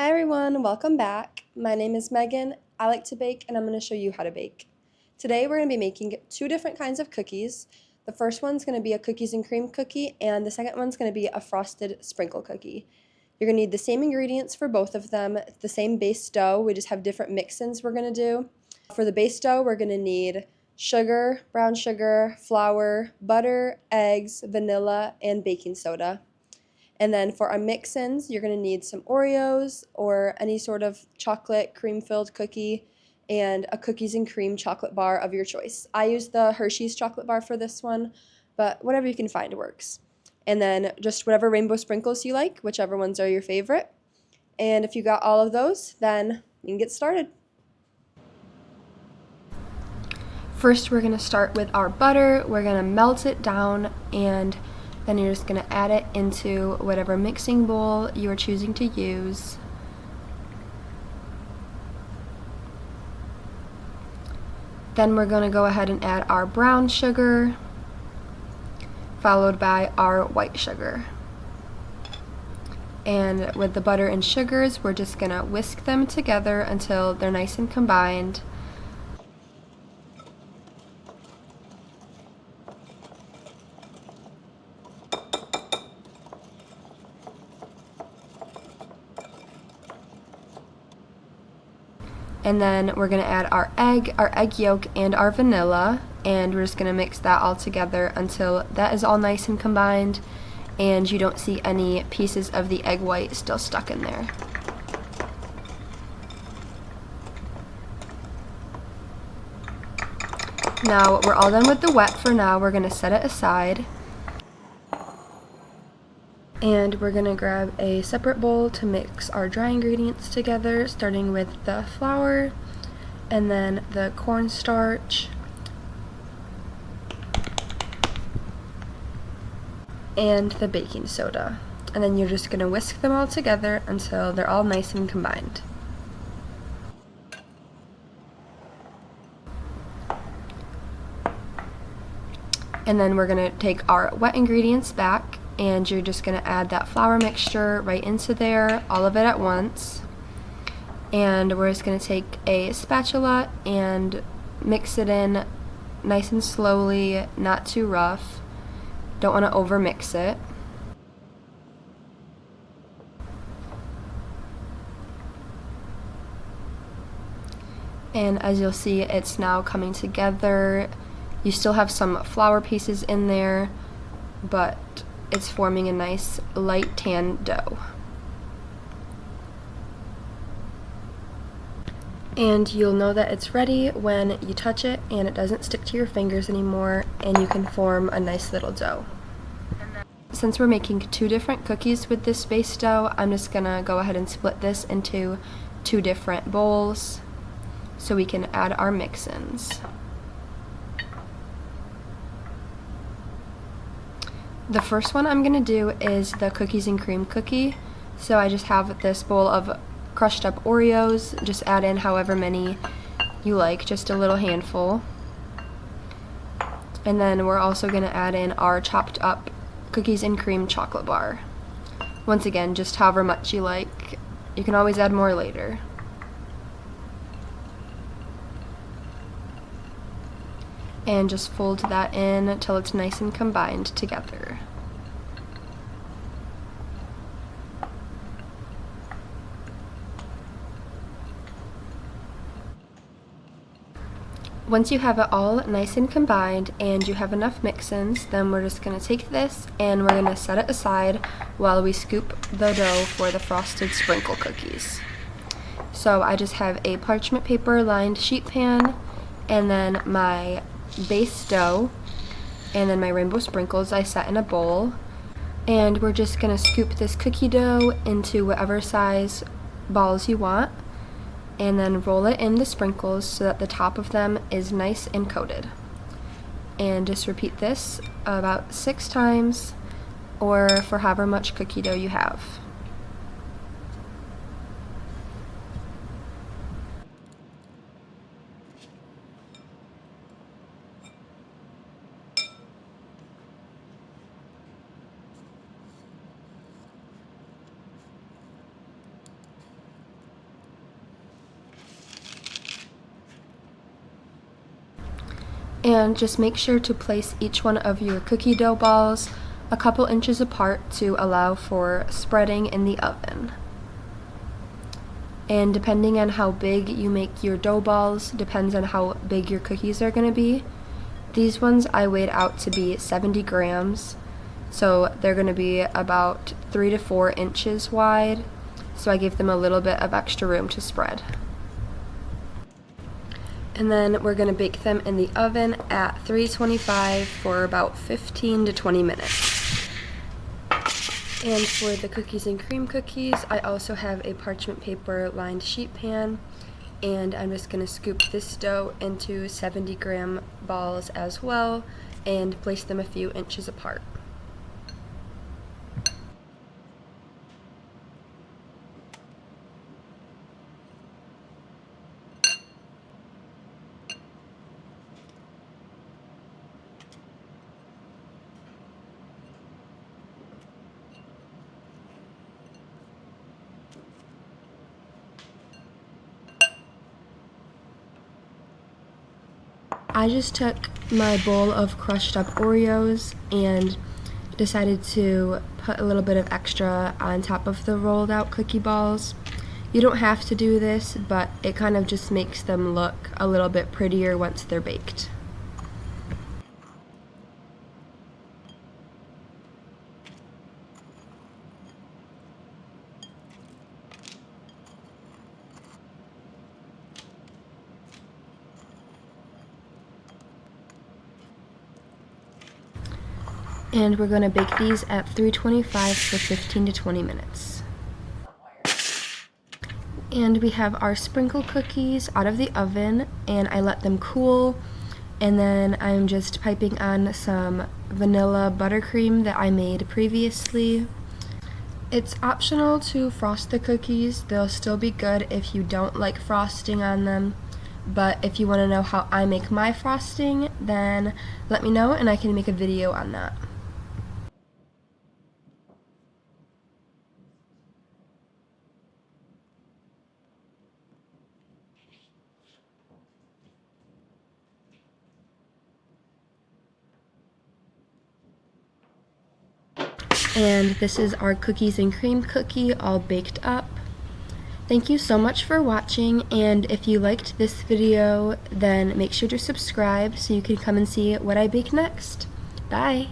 Hi everyone, welcome back. My name is Megan. I like to bake and I'm going to show you how to bake. Today we're going to be making two different kinds of cookies. The first one's going to be a cookies and cream cookie and the second one's going to be a frosted sprinkle cookie. You're going to need the same ingredients for both of them, the same base dough, we just have different mix-ins we're going to do. For the base dough, we're going to need sugar, brown sugar, flour, butter, eggs, vanilla, and baking soda. And then for our mix-ins, you're going to need some Oreos or any sort of chocolate cream-filled cookie and a cookies and cream chocolate bar of your choice. I use the Hershey's chocolate bar for this one, but whatever you can find works. And then just whatever rainbow sprinkles you like, whichever ones are your favorite. And if you got all of those, then you can get started. First, we're going to start with our butter. We're going to melt it down, and then you're just going to add it into whatever mixing bowl you are choosing to use. Then we're going to go ahead and add our brown sugar, followed by our white sugar. And with the butter and sugars, we're just going to whisk them together until they're nice and combined. And then we're going to add our egg yolk, and our vanilla, and we're just going to mix that all together until that is all nice and combined and you don't see any pieces of the egg white still stuck in there. Now we're all done with the wet for now. We're going to set it aside. And we're going to grab a separate bowl to mix our dry ingredients together, starting with the flour and then the cornstarch and the baking soda. And then you're just going to whisk them all together until they're all nice and combined. And then we're going to take our wet ingredients back, and you're just going to add that flour mixture right into there, all of it at once. And we're just going to take a spatula and mix it in nice and slowly, not too rough. Don't want to over mix it. And as you'll see, it's now coming together. You still have some flour pieces in there, but it's forming a nice light tan dough. And you'll know that it's ready when you touch it and it doesn't stick to your fingers anymore, and you can form a nice little dough. Since we're making two different cookies with this base dough, I'm just gonna go ahead and split this into two different bowls so we can add our mix-ins. The first one I'm going to do is the cookies and cream cookie. So I just have this bowl of crushed up Oreos. Just add in however many you like, just a little handful. And then we're also going to add in our chopped up cookies and cream chocolate bar. Once again, just however much you like. You can always add more later. And just fold that in until it's nice and combined together. Once you have it all nice and combined and you have enough mix-ins, then we're just going to take this and we're going to set it aside while we scoop the dough for the frosted sprinkle cookies. So I just have a parchment paper lined sheet pan, and then my base dough, and then my rainbow sprinkles I set in a bowl. And we're just going to scoop this cookie dough into whatever size balls you want, and then roll it in the sprinkles so that the top of them is nice and coated. And just repeat this about 6 times, or for however much cookie dough you have. And just make sure to place each one of your cookie dough balls a couple inches apart to allow for spreading in the oven. And depending on how big you make your dough balls, depends on how big your cookies are going to be. These ones I weighed out to be 70 grams, so they're going to be about 3 to 4 inches wide, so I gave them a little bit of extra room to spread. And then we're going to bake them in the oven at 325 for about 15 to 20 minutes. And for the cookies and cream cookies, I also have a parchment paper lined sheet pan, and I'm just going to scoop this dough into 70 gram balls as well and place them a few inches apart. I just took my bowl of crushed up Oreos and decided to put a little bit of extra on top of the rolled out cookie balls. You don't have to do this, but it kind of just makes them look a little bit prettier once they're baked. And we're going to bake these at 325 for 15 to 20 minutes. And we have our sprinkle cookies out of the oven, and I let them cool, and then I'm just piping on some vanilla buttercream that I made previously. It's optional to frost the cookies. They'll still be good if you don't like frosting on them. But if you want to know how I make my frosting, then let me know and I can make a video on that. And this is our cookies and cream cookie all baked up. Thank you so much for watching, and if you liked this video, then make sure to subscribe so you can come and see what I bake next. Bye!